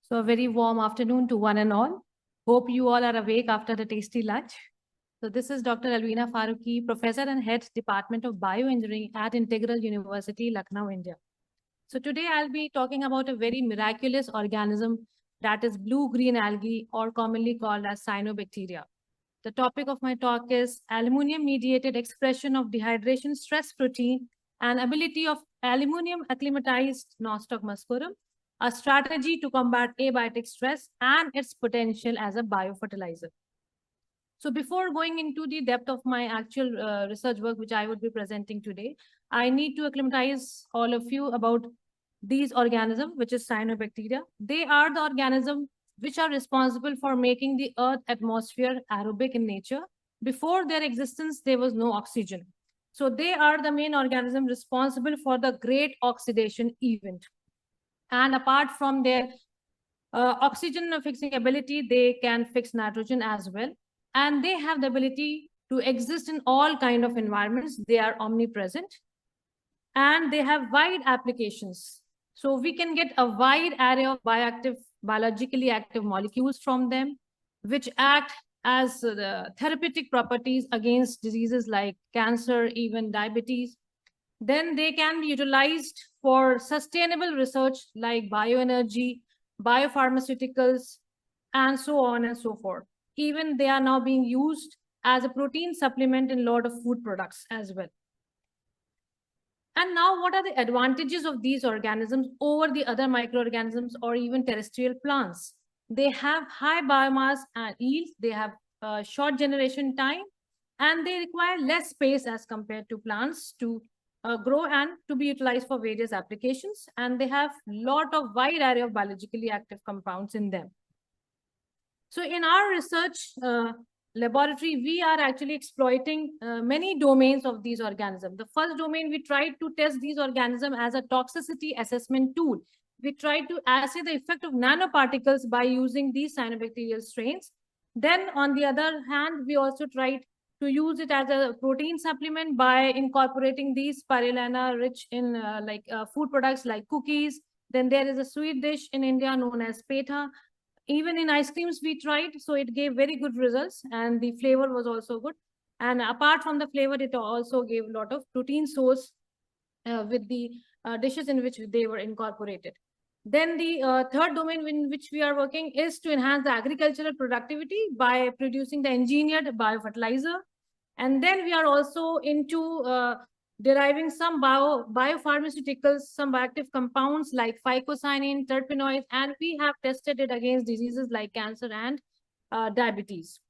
So a very warm afternoon to one and all. Hope you all are awake after the tasty lunch. So this is Dr. Alvina Farooqui, Professor and Head Department of Bioengineering at Integral University, Lucknow, India. So today I'll be talking about a very miraculous organism that is blue-green algae, or commonly called as cyanobacteria. The topic of my talk is aluminium-mediated expression of dehydration stress protein and ability of aluminium-acclimatized Nostoc muscorum, a strategy to combat abiotic stress and its potential as a biofertilizer. So before going into the depth of my actual research work, which I would be presenting today, I need to acclimatize all of you about these organisms, which is cyanobacteria. They are the organisms which are responsible for making the Earth atmosphere aerobic in nature. Before their existence, there was no oxygen. So they are the main organism responsible for the great oxidation event. And apart from their oxygen fixing ability, they can fix nitrogen as well. And they have the ability to exist in all kind of environments. They are omnipresent. And they have wide applications. So we can get a wide array of biologically active molecules from them, which act as the therapeutic properties against diseases like cancer, even diabetes. Then they can be utilized for sustainable research like bioenergy, biopharmaceuticals, and so on and so forth. Even they are now being used as a protein supplement in a lot of food products as well. And now, what are the advantages of these organisms over the other microorganisms or even terrestrial plants? They have high biomass and yield, they have short generation time, and they require less space as compared to plants to grow and to be utilized for various applications. And they have a lot of wide array of biologically active compounds in them. So in our research laboratory, we are actually exploiting many domains of these organisms. The first domain, we tried to test these organisms as a toxicity assessment tool. We tried to assay the effect of nanoparticles by using these cyanobacterial strains. Then on the other hand, we also tried to use it as a protein supplement by incorporating these spirulina rich in food products like cookies. Then there is a sweet dish in India known as petha. Even in ice creams we tried, so it gave very good results, and the flavor was also good. And apart from the flavor, it also gave a lot of protein source with the dishes in which they were incorporated. Then the third domain in which we are working is to enhance the agricultural productivity by producing the engineered biofertilizer. And then we are also into deriving some biopharmaceuticals, some bioactive compounds like phycocyanin, terpenoids, and we have tested it against diseases like cancer and diabetes.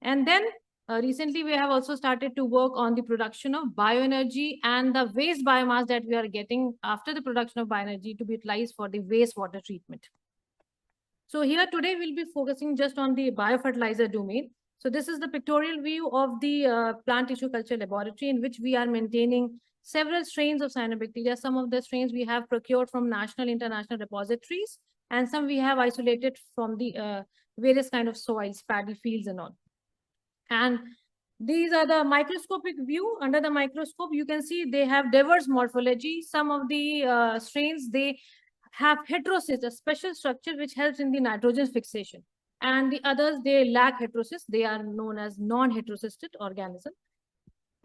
And then recently we have also started to work on the production of bioenergy and the waste biomass that we are getting after the production of bioenergy to be utilized for the wastewater treatment. So here today we'll be focusing just on the biofertilizer domain. So this is the pictorial view of the plant tissue culture laboratory in which we are maintaining several strains of cyanobacteria. Some of the strains we have procured from national, international repositories, and some we have isolated from the various kind of soils, paddy fields and all. And these are the microscopic view. Under the microscope, you can see they have diverse morphology. Some of the strains, they have heterocysts, a special structure which helps in the nitrogen fixation. And the others, they lack heterocysts. They are known as non-heterocysted organism.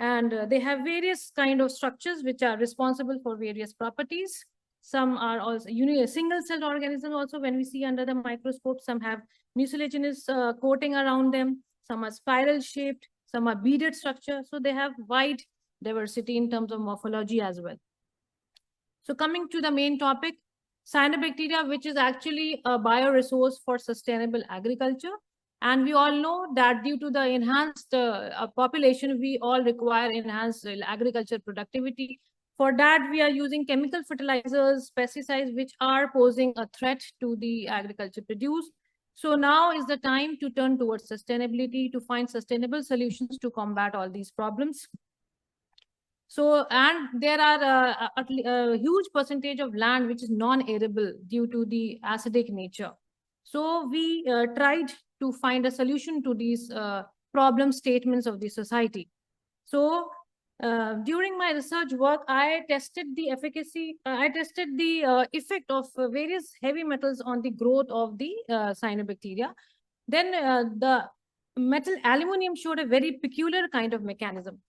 And they have various kind of structures which are responsible for various properties. Some are also single-celled organisms also when we see under the microscope. Some have mucilaginous coating around them. Some are spiral-shaped. Some are beaded structure. So they have wide diversity in terms of morphology as well. So coming to the main topic, cyanobacteria, which is actually a bioresource for sustainable agriculture. And we all know that due to the enhanced population, we all require enhanced agriculture productivity. For that, we are using chemical fertilizers, pesticides, which are posing a threat to the agriculture produce. So now is the time to turn towards sustainability, to find sustainable solutions to combat all these problems. So, and there are a huge percentage of land which is non-arable due to the acidic nature. So we tried to find a solution to these problem statements of the society. So During my research work, I tested the efficacy, I tested the effect of various heavy metals on the growth of the cyanobacteria. Then the metal aluminium showed a very peculiar kind of mechanism.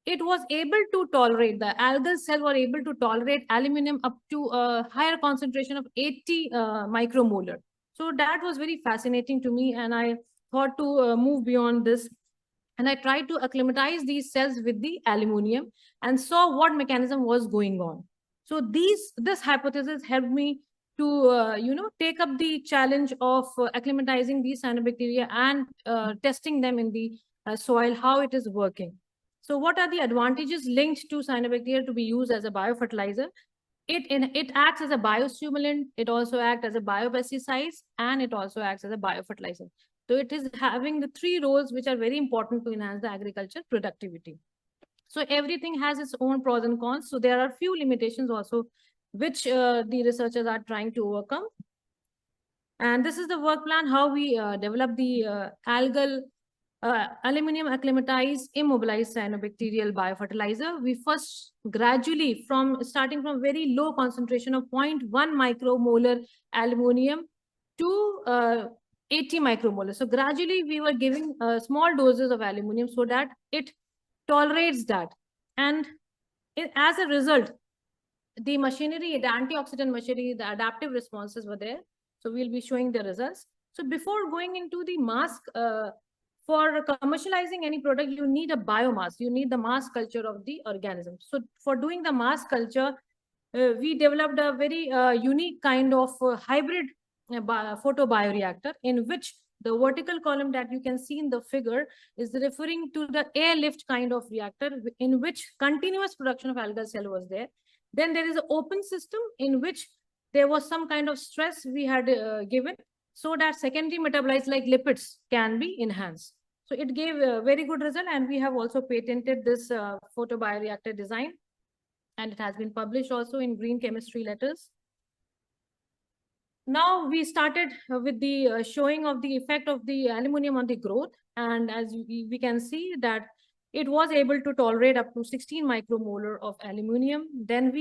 It was able to tolerate, the algal cell were able to tolerate aluminium up to a higher concentration of 80 micromolar. So that was very fascinating to me, and I thought to move beyond this. And I tried to acclimatize these cells with the aluminium and saw what mechanism was going on. So this hypothesis helped me to take up the challenge of acclimatizing these cyanobacteria and testing them in the soil, how it is working. So what are the advantages linked to cyanobacteria to be used as a biofertilizer? It acts as a biostimulant, it also acts as a biopesticide, and it also acts as a biofertilizer. So it is having the three roles which are very important to enhance the agriculture productivity. So everything has its own pros and cons. So there are few limitations also which the researchers are trying to overcome. And this is the work plan, how we develop the algal aluminum acclimatized immobilized cyanobacterial biofertilizer. We first gradually starting from very low concentration of 0.1 micromolar aluminum to 80 micromolar. So gradually we were giving small doses of aluminum so that it tolerates that. And as a result, the machinery, the antioxidant machinery, the adaptive responses were there. So we'll be showing the results. So before going into the mask, for commercializing any product, you need a biomass. You need the mass culture of the organism. So for doing the mass culture, we developed a very unique kind of hybrid photobioreactor in which the vertical column that you can see in the figure is referring to the airlift kind of reactor in which continuous production of algal cell was there. Then there is an open system in which there was some kind of stress we had given so that secondary metabolites like lipids can be enhanced. So it gave a very good result, and we have also patented this photobioreactor design, and it has been published also in Green Chemistry Letters. Now we started with the showing of the effect of the aluminum on the growth, and as we can see that it was able to tolerate up to 16 micromolar of aluminum. Then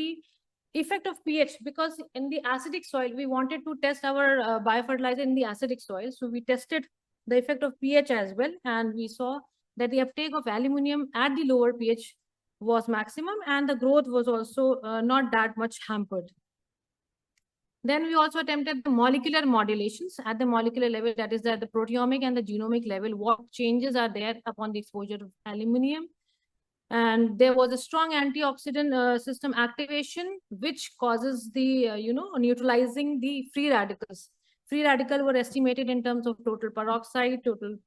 effect of pH, because in the acidic soil, we wanted to test our biofertilizer in the acidic soil. So we tested the effect of pH as well. And we saw that the uptake of aluminum at the lower pH was maximum, and the growth was also not that much hampered. Then we also attempted the molecular modulations at the molecular level, that is at the proteomic and the genomic level, what changes are there upon the exposure of aluminum. And there was a strong antioxidant system activation, which causes the, neutralizing the free radicals. Free radical were estimated in terms of total peroxide, total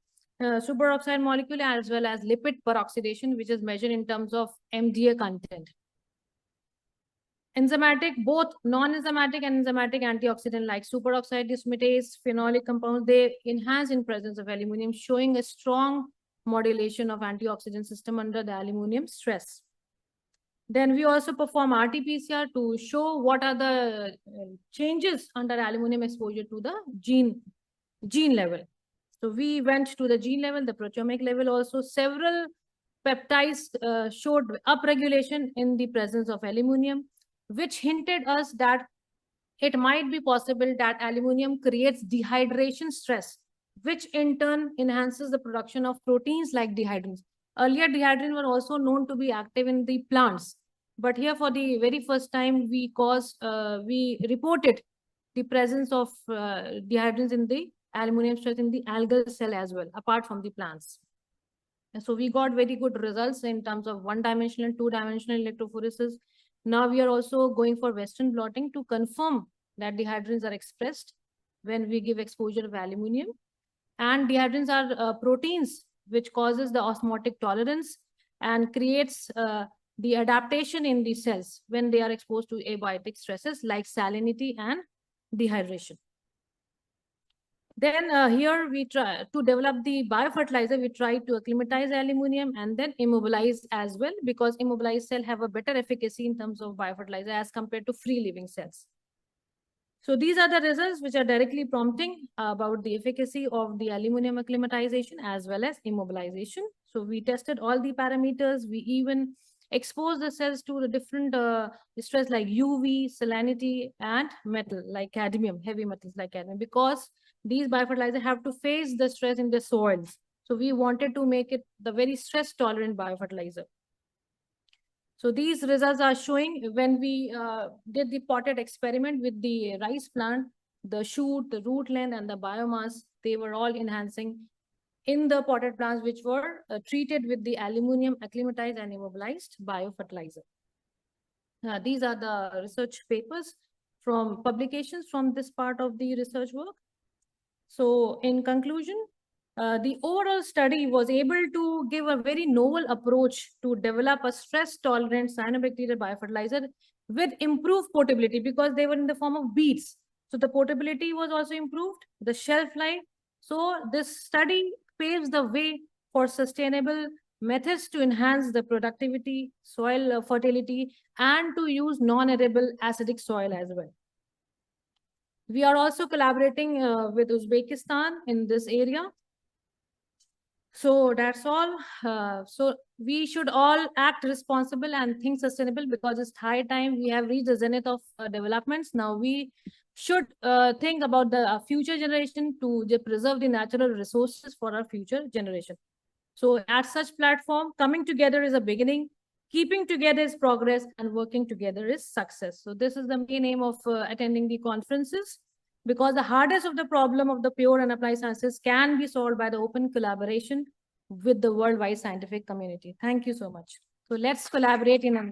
superoxide molecule, as well as lipid peroxidation, which is measured in terms of MDA content. Enzymatic, both non-enzymatic and enzymatic antioxidant like superoxide dismutase, phenolic compounds, they enhance in presence of aluminum, showing a strong modulation of antioxidant system under the aluminum stress. Then we also perform RT-PCR to show what are the changes under aluminum exposure to the gene level. So we went to the gene level, the proteomic level also. Several peptides showed upregulation in the presence of aluminum, which hinted us that it might be possible that aluminum creates dehydration stress, which in turn enhances the production of proteins like dehydrins. Earlier, dehydrins were also known to be active in the plants, but here for the very first time, we reported the presence of dehydrins in the aluminum stress in the algal cell as well, apart from the plants. And so we got very good results in terms of one-dimensional and two-dimensional electrophoresis. Now we are also going for Western blotting to confirm that dehydrins are expressed when we give exposure of aluminum. And dehydrins are proteins which causes the osmotic tolerance and creates the adaptation in the cells when they are exposed to abiotic stresses like salinity and dehydration. Then here we try to develop the biofertilizer. We try to acclimatize aluminum and then immobilize as well, because immobilized cells have a better efficacy in terms of biofertilizer as compared to free living cells. So these are the results which are directly prompting about the efficacy of the aluminum acclimatization as well as immobilization. So we tested all the parameters. We even expose the cells to the different stress like UV, salinity, and metal like cadmium, heavy metals like cadmium, because these biofertilizers have to face the stress in the soils. So we wanted to make it the very stress tolerant biofertilizer. So these results are showing when we did the potted experiment with the rice plant, the shoot, the root length, and the biomass, they were all enhancing in the potted plants which were treated with the aluminium acclimatized and immobilized biofertilizer. These are the research papers from publications from this part of the research work. So in conclusion, the overall study was able to give a very novel approach to develop a stress-tolerant cyanobacterial biofertilizer with improved portability, because they were in the form of beads. So the portability was also improved, the shelf life. So this study paves the way for sustainable methods to enhance the productivity, soil fertility, and to use non-arable acidic soil as well. We are also collaborating with Uzbekistan in this area. So that's all. So we should all act responsible and think sustainable, because it's high time. We have reached the zenith of developments. Now we should think about the future generation to preserve the natural resources for our future generation. So at such platform, coming together is a beginning, keeping together is progress, and working together is success. So this is the main aim of attending the conferences, because the hardest of the problem of the pure and applied sciences can be solved by the open collaboration with the worldwide scientific community. Thank you so much. So let's collaborate in a